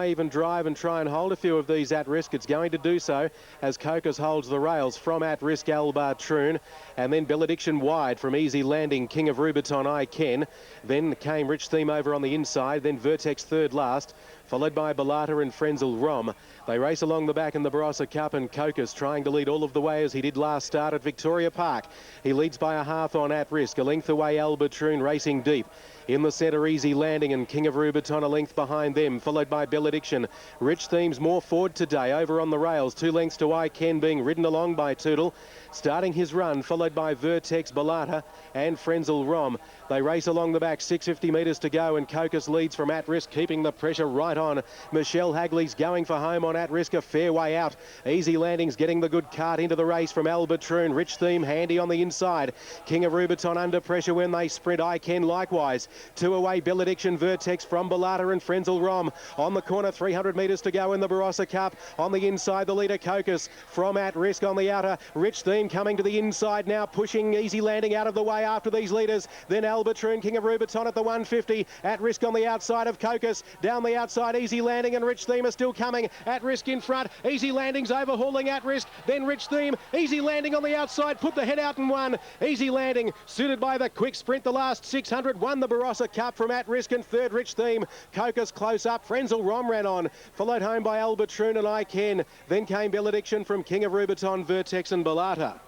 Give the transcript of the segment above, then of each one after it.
Even drive and try and hold a few of these at risk. It's going to do so as Cocos holds the rails from at risk Albartroon, and then Benediction wide from Easy Landing, King of Rubiton, I Ken. Then came Rich Theme over on the inside, then Vertex third last, followed by Belata and Frenzel Rom. They race along the back in the Barossa Cup, and Cocos trying to lead all of the way as he did last start at Victoria Park. He leads by a half on at risk, a length away Albartroon racing deep. In the centre, Easy Landing and King of Rubiton a length behind them, followed by Benediction. Rich Themes more forward today, over on the rails, 2 lengths to I Ken, being ridden along by Toodle. Starting his run, followed by Vertex, Belata and Frenzel Rom. They race along the back, 650 metres to go, and Cocos leads from at risk, keeping the pressure right on. Michelle Hagley's going for home on at risk, a fair way out. Easy Landing's getting the good cart into the race from Albartroon. Rich Theme handy on the inside. King of Rubiton under pressure when they sprint. I Ken likewise. 2 away, Benediction, Vertex from Belata and Frenzel Rom. On the corner, 300 metres to go in the Barossa Cup. On the inside, the leader Cocos from at risk on the outer. Rich Theme coming to the inside now, pushing Easy Landing out of the way after these leaders. Then Albartroon, King of Rubiton at the 150. At risk on the outside of Cocos. Down the outside, Easy Landing and Rich Theme are still coming. At risk in front. Easy Landing's overhauling at risk. Then Rich Theme. Easy Landing on the outside. Put the head out and won. Easy Landing, suited by the quick sprint the last 600. Won the Barossa Cup from at risk, and third Rich Theme. Cocos close up. Frenzel Rom ran on. Followed home by Albartroon and I Ken. Then came Benediction from King of Rubiton, Vertex and Belata.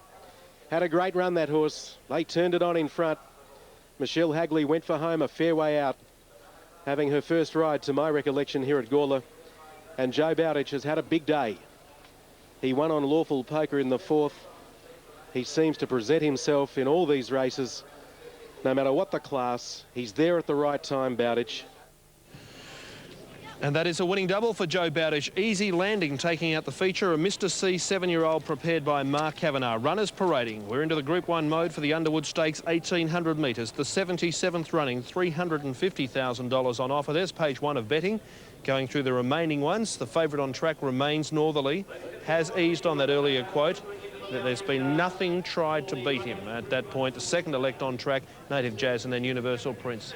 Had a great run, that horse. They turned it on in front. Michelle Hagley went for home, a fair way out, having her first ride to my recollection here at Gawler. And Joe Bowditch has had a big day. He won on Lawful Poker in the 4th. He seems to present himself in all these races, no matter what the class. He's there at the right time, Bowditch. And that is a winning double for Joe Bowditch. Easy Landing taking out the feature. A Mr. C 7-year-old prepared by Mark Kavanagh. Runners parading. We're into the Group 1 mode for the Underwood Stakes, 1,800 metres. The 77th running, $350,000 on offer. There's page 1 of betting. Going through the remaining ones, the favourite on track remains Northerly. Has eased on that earlier quote that there's been nothing tried to beat him at that point. The second elect on track, Native Jazz and then Universal Prince.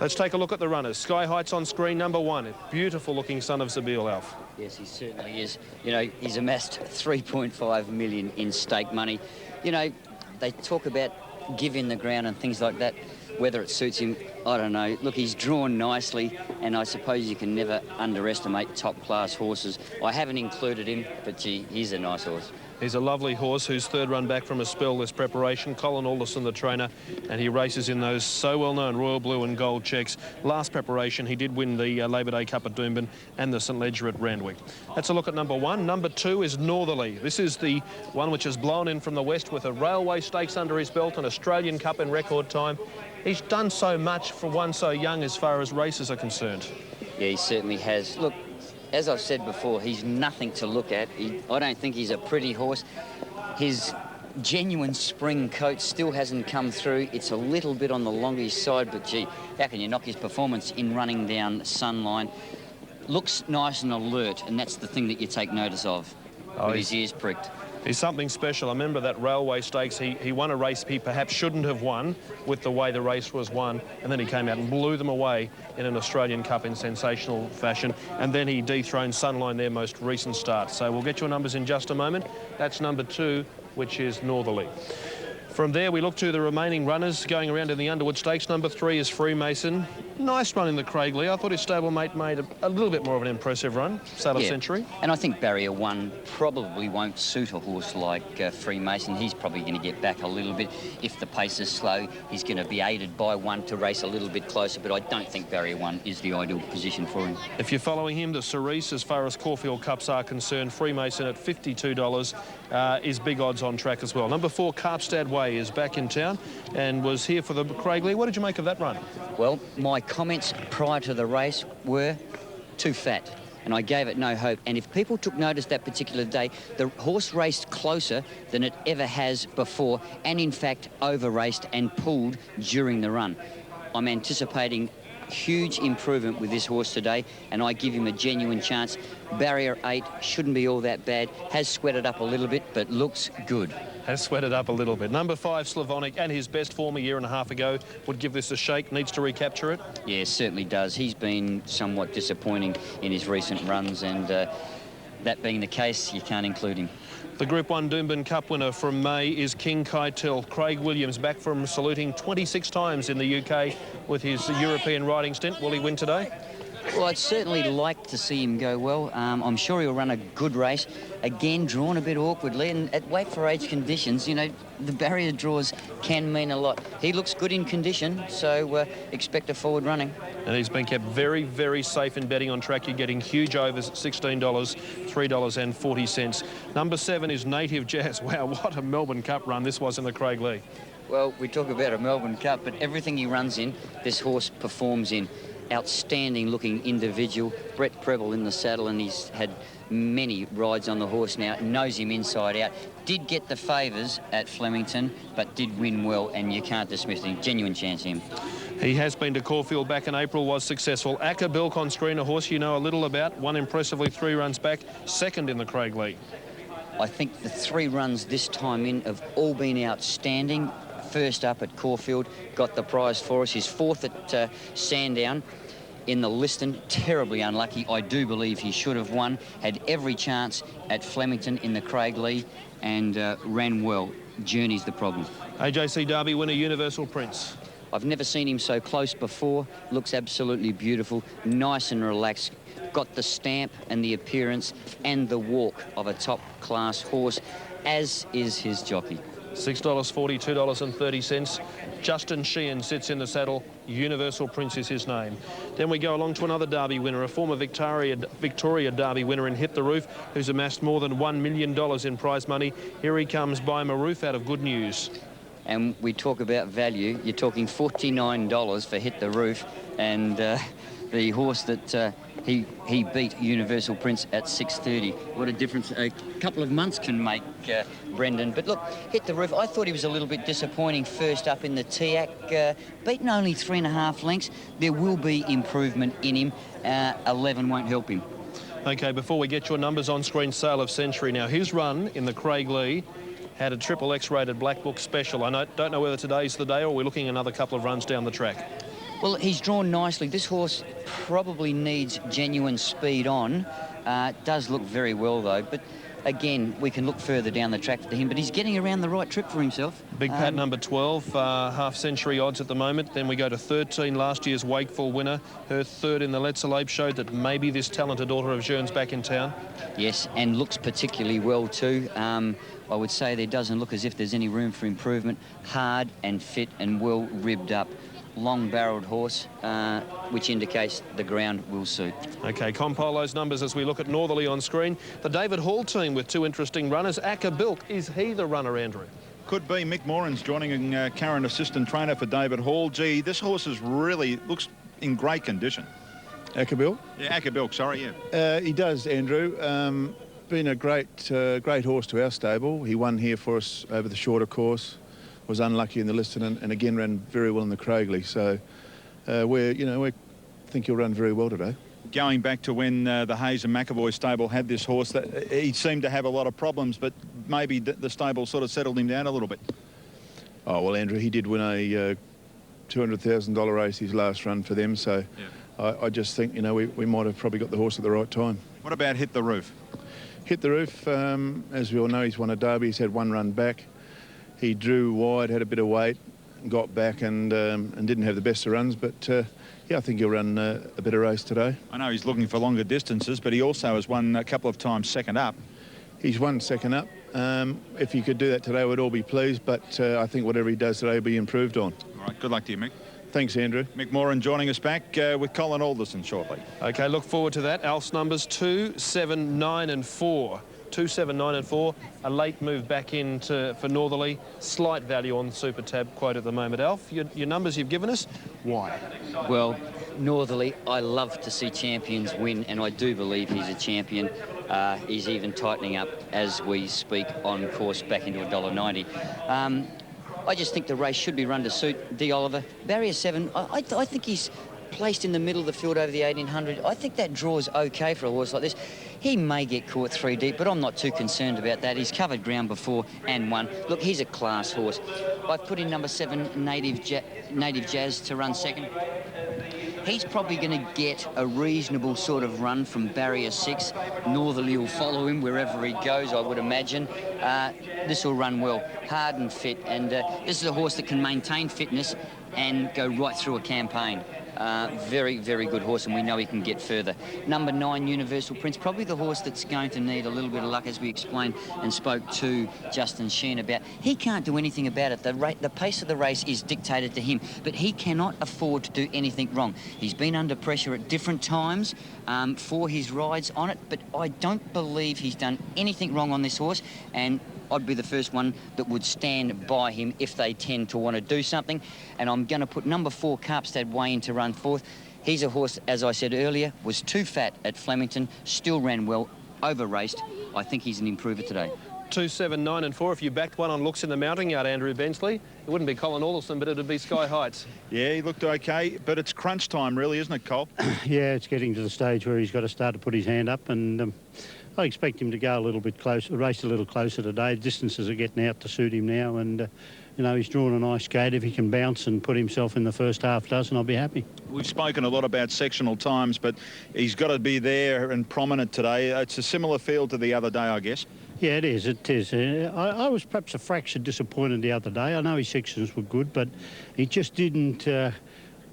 Let's take a look at the runners. Sky Heights on screen, number 1. Beautiful looking son of Zabeel, Alf. Yes, he certainly is. You know, he's amassed 3.5 million in stake money. You know, they talk about giving the ground and things like that. Whether it suits him, I don't know. Look, he's drawn nicely, and I suppose you can never underestimate top-class horses. I haven't included him, but gee, he's a nice horse. He's a lovely horse whose third run back from a spell this preparation. Colin Alderson, the trainer, and he races in those so well-known Royal Blue and Gold checks. Last preparation, he did win the Labor Day Cup at Doomben and the St Ledger at Randwick. That's a look at number 1. Number 2 is Northerly. This is the one which has blown in from the west with a Railway Stakes under his belt, an Australian Cup in record time. He's done so much for one so young as far as races are concerned. Yeah, he certainly has. Look, as I've said before, he's nothing to look at. I don't think he's a pretty horse. His genuine spring coat still hasn't come through. It's a little bit on the longish side, but gee, how can you knock his performance in running down Sunline? Looks nice and alert, and that's the thing that you take notice of, with his ears pricked. He's something special. I remember that Railway Stakes. He won a race he perhaps shouldn't have won with the way the race was won, and then he came out and blew them away in an Australian Cup in sensational fashion, and then he dethroned Sunline, their most recent start. So we'll get your numbers in just a moment. That's number 2, which is Northerly. From there, we look to the remaining runners going around in the Underwood Stakes. Number 3 is Freemason. Nice run in the Craigley. I thought his stablemate made a little bit more of an impressive run, Saddle Century. And I think Barrier 1 probably won't suit a horse like Freemason. He's probably going to get back a little bit. If the pace is slow, he's going to be aided by 1 to race a little bit closer, but I don't think Barrier 1 is the ideal position for him. If you're following him, the Cerise, as far as Caulfield Cups are concerned, Freemason at $52 is big odds on track as well. Number 4, Carpstad Way, is back in town and was here for the Craigley. What did you make of that run? Well, my comments prior to the race were too fat, and I gave it no hope. And if people took notice that particular day, the horse raced closer than it ever has before, and in fact over-raced and pulled during the run. I'm anticipating huge improvement with this horse today, and I give him a genuine chance. Barrier 8 shouldn't be all that bad. Has sweated up a little bit, but looks good. Has sweated up a little bit. Number 5, Slavonic, and his best form a year and a half ago, would give this a shake. Needs to recapture it. Yeah, certainly does. He's been somewhat disappointing in his recent runs, and that being the case, you can't include him. The Group 1 Doomben Cup winner from May is King Keitel. Craig Williams back from saluting 26 times in the UK with his European riding stint. Will he win today? Well, I'd certainly like to see him go well. I'm sure he'll run a good race. Again, drawn a bit awkwardly, and at weight for age conditions, you know, the barrier draws can mean a lot. He looks good in condition, so expect a forward running. And he's been kept very, very safe in betting on track. You're getting huge overs at $16, $3.40. Number 7 is Native Jazz. Wow, what a Melbourne Cup run this was in the Craig Lee. Well, we talk about a Melbourne Cup, but everything he runs in, this horse performs in. Outstanding looking individual. Brett Preble in the saddle, and he's had many rides on the horse now. Knows him inside out. Did get the favours at Flemington, but did win well, and you can't dismiss him. Genuine chance him. He has been to Caulfield back in April, was successful. Acker Bilk on screen, a horse you know a little about. Won impressively 3 runs back, second in the Craig Lee. I think the 3 runs this time in have all been outstanding. First up at Caulfield, got the prize for us. His 4th at Sandown in the Liston, terribly unlucky. I do believe he should have won. Had every chance at Flemington in the Craig Lee, and ran well. Journey's the problem. AJC Derby winner Universal Prince. I've never seen him so close before. Looks absolutely beautiful, nice and relaxed. Got the stamp and the appearance and the walk of a top-class horse, as is his jockey. $6.40, $2.30. Justin Sheehan sits in the saddle. Universal Prince is his name. Then we go along to another Derby winner, a former Victoria Derby winner in Hit the Roof, who's amassed more than $1 million in prize money. Here he comes by Maroof out of Good News. And we talk about value. You're talking $49 for Hit the Roof, and the horse that he beat Universal Prince at 6.30. What a difference a couple of months can make, Brendan. But look, Hit the Roof, I thought he was a little bit disappointing first up in the TIAC. Beaten only 3.5 lengths. There will be improvement in him. 11 won't help him. OK, before we get your numbers on screen, Sale of Century. Now, his run in the Craig Lee had a triple X-rated Black Book special. I don't know whether today's the day or we're looking another couple of runs down the track. Well, he's drawn nicely. This horse probably needs genuine speed on. Does look very well, though. But, again, we can look further down the track for him. But he's getting around the right trip for himself. Big Pat number 12, half-century odds at the moment. Then we go to 13, last year's Wakeful winner. Her 3rd in the Let's Alape showed that maybe this talented daughter of Jean's back in town. Yes, and looks particularly well, too. I would say there doesn't look as if there's any room for improvement. Hard and fit and well ribbed up. Long-barreled horse, which indicates the ground will suit. OK, compile those numbers as we look at Northerly on screen. The David Hall team with 2 interesting runners. Acker Bilk, is he the runner, Andrew? Could be. Mick Moran's joining current assistant trainer for David Hall. Gee, this horse is really looks in great condition. Acker Bilk? Yeah, Acker Bilk, sorry, yeah. He does, Andrew. Been a great horse to our stable. He won here for us over the shorter course. Was unlucky in the Liston and again ran very well in the Craigley. So we think he'll run very well today. Going back to when the Hayes and McAvoy stable had this horse, that he seemed to have a lot of problems, but maybe the stable sort of settled him down a little bit. Oh, well, Andrew, he did win a $200,000 race his last run for them. So yeah. I just think, we might have probably got the horse at the right time. What about Hit the Roof? Hit the Roof, as we all know, he's won a Derby. He's had 1 run back. He drew wide, had a bit of weight, got back and didn't have the best of runs. But, yeah, I think he'll run a better race today. I know he's looking for longer distances, but he also has won a couple of times second up. He's won second up. If he could do that today, we'd all be pleased. But I think whatever he does today will be improved on. All right, good luck to you, Mick. Thanks, Andrew. Mick Moran joining us back with Colin Alderson shortly. OK, look forward to that. Alf's numbers 2, 7, 9 and 4. 2, 7, 9 and 4. A late move back in for Northerly. Slight value on the Super Tab quote at the moment. Alf, your numbers you've given us, why? Well, Northerly, I love to see champions win, and I do believe he's a champion. He's even tightening up as we speak on course back into $1.90. I just think the race should be run to suit D. Oliver. Barrier 7, I think he's placed in the middle of the field over the 1800. I think that draw is okay for a horse like this. He may get caught 3 deep, but I'm not too concerned about that. He's covered ground before and won. Look, he's a class horse. I've put in number 7, Native Jazz, to run second. He's probably going to get a reasonable sort of run from barrier 6. Northerly will follow him wherever he goes, I would imagine. This will run well, hard and fit, and this is a horse that can maintain fitness and go right through a campaign. Very, very good horse, and we know he can get further. Number 9, Universal Prince, probably the horse that's going to need a little bit of luck, as we explained and spoke to Justin Sheehan about. He can't do anything about it. The pace of the race is dictated to him, but he cannot afford to do anything wrong. He's been under pressure at different times for his rides on it, but I don't believe he's done anything wrong on this horse, and I'd be the first one that would stand by him if they tend to want to do something. And I'm going to put number 4, Carpstad Way in to run fourth. He's a horse, as I said earlier, was too fat at Flemington, still ran well, over-raced. I think he's an improver today. 2, 7, 9 and 4. If you backed one on looks in the mounting yard, Andrew Bensley, it wouldn't be Colin Alderson, but it'd be Sky Heights. Yeah, he looked okay, but it's crunch time really, isn't it, Cole? Yeah, it's getting to the stage where he's got to start to put his hand up, and I expect him to go a little bit closer, race a little closer today. Distances are getting out to suit him now, and you know, he's drawn a nice gate. If he can bounce and put himself in the first half dozen, I'll be happy. We've spoken a lot about sectional times, but he's got to be there and prominent today. It's a similar field to the other day, I guess. Yeah, it is. It is. I was perhaps a fraction disappointed the other day. I know his sections were good, but he just didn't.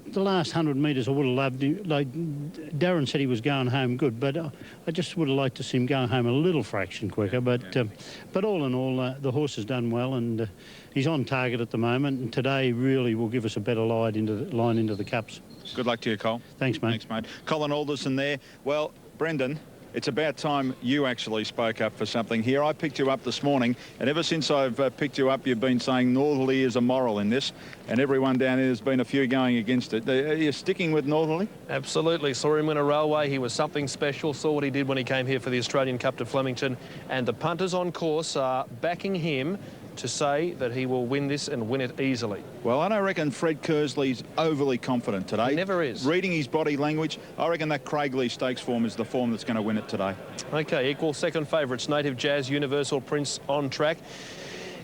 The last 100 metres, I would have loved him. Like Darren said, he was going home good, but I just would have liked to see him going home a little fraction quicker. But all in all, the horse has done well, and he's on target at the moment. And today really will give us a better line into the cups. Good luck to you, Cole. Thanks, mate. Thanks, mate. Colin Alderson there. Well, Brendan, it's about time you actually spoke up for something here. I picked you up this morning, and ever since I've picked you up, you've been saying Northerly is a moral in this, and everyone down here, there's been a few going against it. Are you sticking with Northerly? Absolutely. Saw him win a railway. He was something special. Saw what he did when he came here for the Australian Cup to Flemington, and the punters on course are backing him to say that he will win this and win it easily. Well, I don't reckon Fred Kersley's overly confident today. He never is. Reading his body language, I reckon that Craigley Stakes form is the form that's going to win it today. OK, equal second favourites, Native Jazz, Universal Prince on track.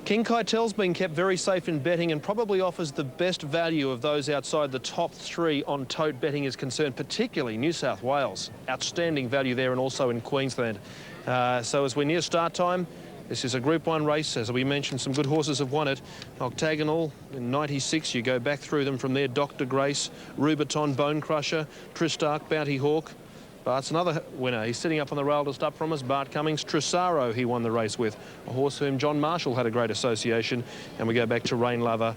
King Kaitel's been kept very safe in betting and probably offers the best value of those outside the top 3 on tote betting is concerned, particularly New South Wales. Outstanding value there and also in Queensland. So as we're near start time, this is a Group 1 race. As we mentioned, some good horses have won it. Octagonal in 96, you go back through them from there. Dr. Grace, Rubiton, Bone Crusher, Tristark, Bounty Hawk. Bart's another winner. He's sitting up on the rail just up from us. Bart Cummings, Trisaro, he won the race with. A horse whom John Marshall had a great association. And we go back to Rain Lover,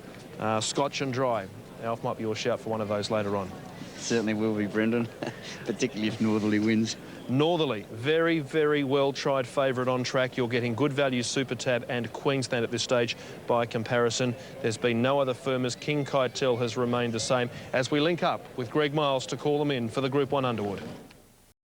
Scotch and Dry. Alf might be your shout for one of those later on. Certainly will be, Brendan, particularly if Northerly wins. Northerly, very, very well-tried favourite on track. You're getting good value Super Tab and Queensland at this stage by comparison. There's been no other firmers. King Keitel has remained the same as we link up with Greg Miles to call them in for the Group 1 Underwood.